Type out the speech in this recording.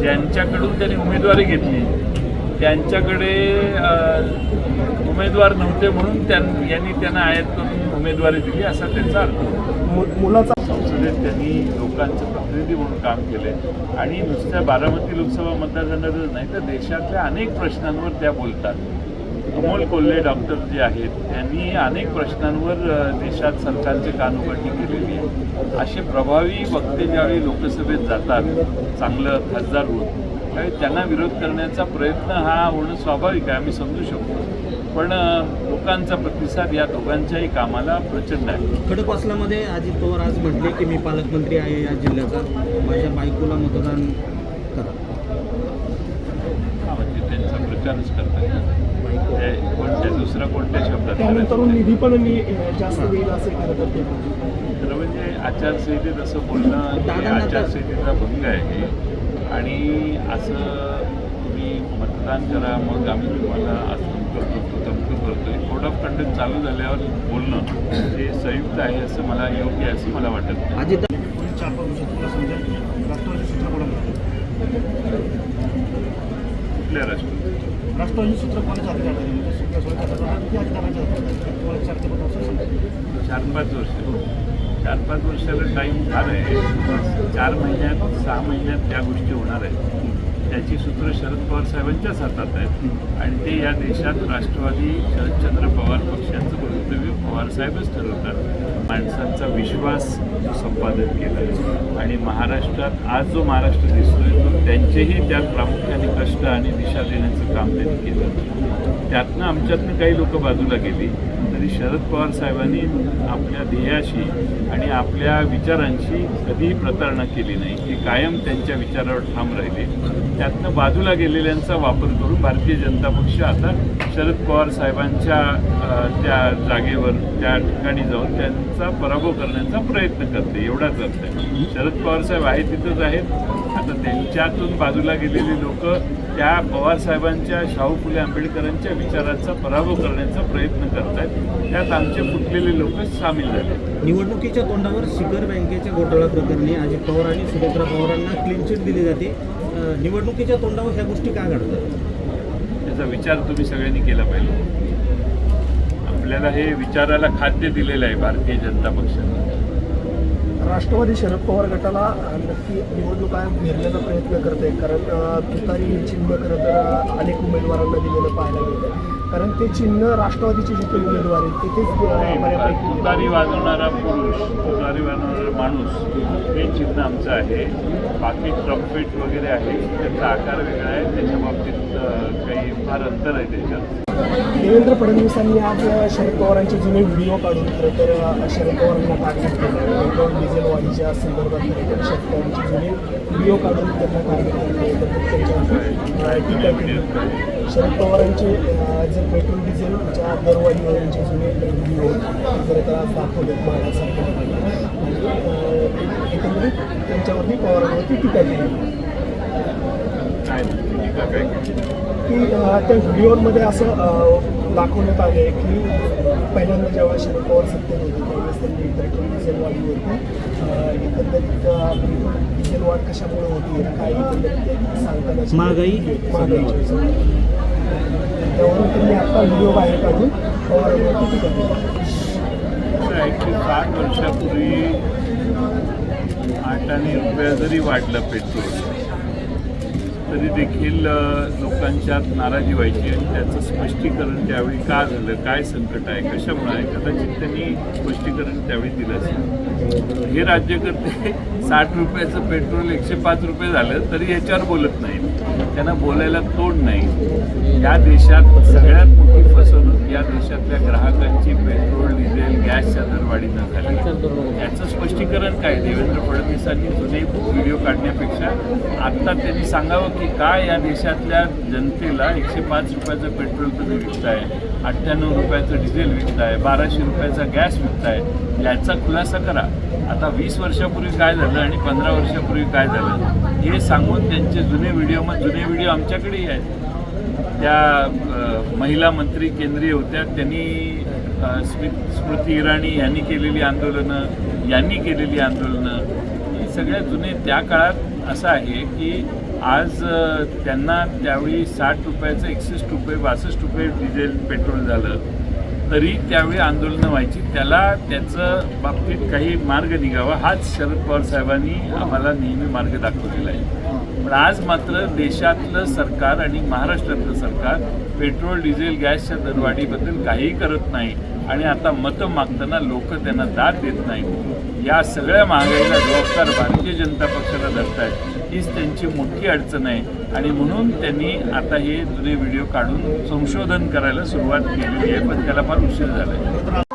ज्यांच्याकडून त्यांनी उमेदवारी घेतली त्यांच्याकडे उमेदवार नव्हते म्हणून यांनी त्यांना आयात करून उमेदवारी दिली असा त्यांचा अर्थ. मुलाचा संसदेत त्यांनी लोकांचं प्रतिनिधी म्हणून काम केले आणि नुसत्या बारामती लोकसभा मतदारसंघातच नाही तर देशातल्या अनेक प्रश्नांवर त्या बोलतात. अमोल कोल्हे डॉक्टर जे आहेत त्यांनी अनेक प्रश्नांवर देशात सरकारची कानउघडणी केलेली आहे. असे प्रभावी वक्ते ज्यावेळी लोकसभेत जातात चांगलं खासदार होऊन त्यावेळी त्यांना विरोध करण्याचा प्रयत्न हा होणं स्वाभाविक आहे, आम्ही समजू शकतो. पण लोकांचा प्रतिसाद या दोघांच्याही कामाला प्रचंड आहे. खडकवासलामध्ये अजित पवार आज म्हटले की मी पालकमंत्री आहे या जिल्ह्याचा, माझ्या बायकोला मतदान करा. म्हणजे त्यांचा प्रचारच करतात कोणत्या दुसरा कोणत्या शब्दात त्यानंतर निधी पण मी जास्त वेळ असे करत होते. खरं म्हणजे आचारसंहितेत असं बोलणं हे आचारसंहितेचा भंग आहे आणि असं तुम्ही मतदान करा मग आम्ही तुम्हाला असं करतो तमकं करतोय कोड ऑफ कंडक्ट चालू झाल्यावर बोलणं हे संयुक्त आहे असं मला योग्य आहे असं मला वाटत नाही. अजित कुठल्या राष्ट्रवादी सूत्र कोणाच्या चार पाच वर्षाला टाईम फार आहे. 4 महिन्यात 6 महिन्यात त्या गोष्टी होणार आहेत. त्याची सूत्र शरद पवार साहेबांच्याच हातात आहेत आणि ते या देशात राष्ट्रवादी शरदचंद्र पवार पक्षाचं भवितव्य पवारसाहेबच ठरवतात. माणसांचा विश्वास संपादन केला आणि महाराष्ट्रात आज जो महाराष्ट्र दिसतोय तो त्यांचेही त्यात प्रामुख्याने कष्ट आणि दिशा देण्याचं काम त्यांनी केलं. त्यातनं आमच्यातनं काही लोक बाजूला गेली तरी शरद पवार साहेबांनी आपल्या ध्येयाशी आणि आपल्या विचारांशी कधीही प्रतारणा केली नाही. ते कायम त्यांच्या विचारावर ठाम राहिले. त्यातनं बाजूला गेलेल्यांचा वापर करून भारतीय जनता पक्ष आता शरद पवार साहेबांच्या त्या जागेवर त्या ठिकाणी जाऊन त्यांचा पराभव करण्याचा प्रयत्न करते. एवढाच अर्थ आहे. शरद पवार साहेब आहेत तिथंच आहेत. आता त्यांच्यातून बाजूला गेलेली लोक त्या पवारसाहेबांच्या शाहू फुले आंबेडकरांच्या विचाराचा पराभव करण्याचा प्रयत्न करत आहेत. त्यात आमचे फुटलेले लोक सामील झाले. निवडणुकीच्या तोंडावर शिखर बँकेच्या घोटाळा प्रकरणी अजित पवार आणि सुभद्रा पवारांना क्लीन चिट दिली जाते. निवडणुकीच्या तोंडावर ह्या गोष्टी का घडतात याचा विचार तुम्ही सगळ्यांनी केला पाहिजे. आपल्याला हे विचाराला खाद्य दिलेलं आहे भारतीय जनता पक्षाने. राष्ट्रवादी शरद पवार गटाला नक्की निवडणुका घेरण्याचा प्रयत्न करत आहे. कारण तुतारी चिन्ह खरं तर अनेक उमेदवारांना दिलेलं पाहायला मिळतं. कारण ते चिन्ह राष्ट्रवादीचे जिथे उमेदवार आहेत तिथेच तुतारी वाजवणारा पुरुष तुतारी वाजवणारा माणूस हे चिन्ह आमचं आहे. बाकी ट्रम्पेट वगैरे आहे त्याचा आकार वेगळा आहे. त्याच्या बाबतीत काही फार अंतर आहे त्याच्यात. देवेंद्र फडणवीसांनी आज शरद पवारांचे जुने व्हिडिओ काढून खरं तर शरद पवारांना टार्गेट केलं. पेट्रोल डिझेल वाढीच्या संदर्भात शरद पवारांचे जुने व्हिडिओ काढून त्यांना टार्गेट केलं. टीका केली. शरद पवारांचे जर पेट्रोल डिझेलच्या दरवाढीवरचे जुने व्हिडिओ जर का दाखवले महाराष्ट्रात एकंदरीत त्यांच्यावरती पवारांवरती टीका केली की त्या व्हिडिओमध्ये असं दाखवण्यात आले की पहिल्यांदा जेव्हा शरद पवार सत्तेत होते त्यावेळेस त्यांनी पेट्रोल डिझेल वाढीवरती एकंदरीत डिझेल वाढ कशामुळे होती काय एकंदरीत सांगताना महागाई त्यावरून त्यांनी आता व्हिडिओ बाहेर काढून पवारांवरती टीका केली. 5 वर्षापूर्वी 8 आणे रुपया जरी वाढलं पेट्रोल तरी देखील लोकांच्यात नाराजी व्हायची आणि त्याचं स्पष्टीकरण त्यावेळी का झालं, काय संकट आहे, कशामुळे आहे, कदाचित त्यांनी स्पष्टीकरण त्यावेळी दिलं असेल. हे राज्यकर्ते 60 रुपयाचं पेट्रोल 105 रुपये झालं तरी ह्याच्यावर बोलत नाही. त्यांना बोलायला तोंड नाही. या देशात सगळ्यात मोठी फसवणूक या देशातल्या ग्राहकांची पेट्रोल डिझेल गॅसच्या दरवाढीनं झाली. याचं स्पष्टीकरण काय? देवेंद्र फडणवीसांनी जुने व्हिडिओ काढण्यापेक्षा आत्ता त्यांनी सांगावं की काय या देशातल्या जनतेला 105 रुपयाचं पेट्रोल तुम्ही विकताय, 98 रुपयाचं डिझेल विकताय, 1200 रुपयाचा गॅस विकताय, याचा खुलासा करा. आता 20 वर्षापूर्वी काय झालं आणि 15 वर्षापूर्वी काय झालं हे सांगून त्यांचे जुने व्हिडिओ आमच्याकडेही आहेत. त्या महिला मंत्री केंद्रीय होत्या त्यांनी स्मृती इराणी यांनी केलेली आंदोलनं हे सगळ्यात जुने. त्या काळात असं आहे की आज त्यांना त्यावेळी 60 रुपयाचं 61 रुपये 62 रुपये डिझेल पेट्रोल झालं तरी त्यावेळी आंदोलनं व्हायची. त्याचं बाबतीत काही मार्ग निघावा हाच शरद पवार साहेबांनी आम्हाला नेहमी मार्ग दाखवलेला आहे. पण आज मात्र देशातलं सरकार आणि महाराष्ट्रातलं सरकार पेट्रोल डिझेल गॅसच्या दरवाढीबद्दल काहीही करत नाही आणि आता मतं मागताना लोक त्यांना दाद देत नाहीत. या सगळ्या महागाईला जबाबदार भारतीय जनता पक्षाला धरतायत. हीच त्यांची मोठी अडचण आहे आणि म्हणून त्यांनी आता हे जुने व्हिडिओ काढून संशोधन करायला सुरुवात केलेली आहे, पण त्याला फार उशीर झाला आहे.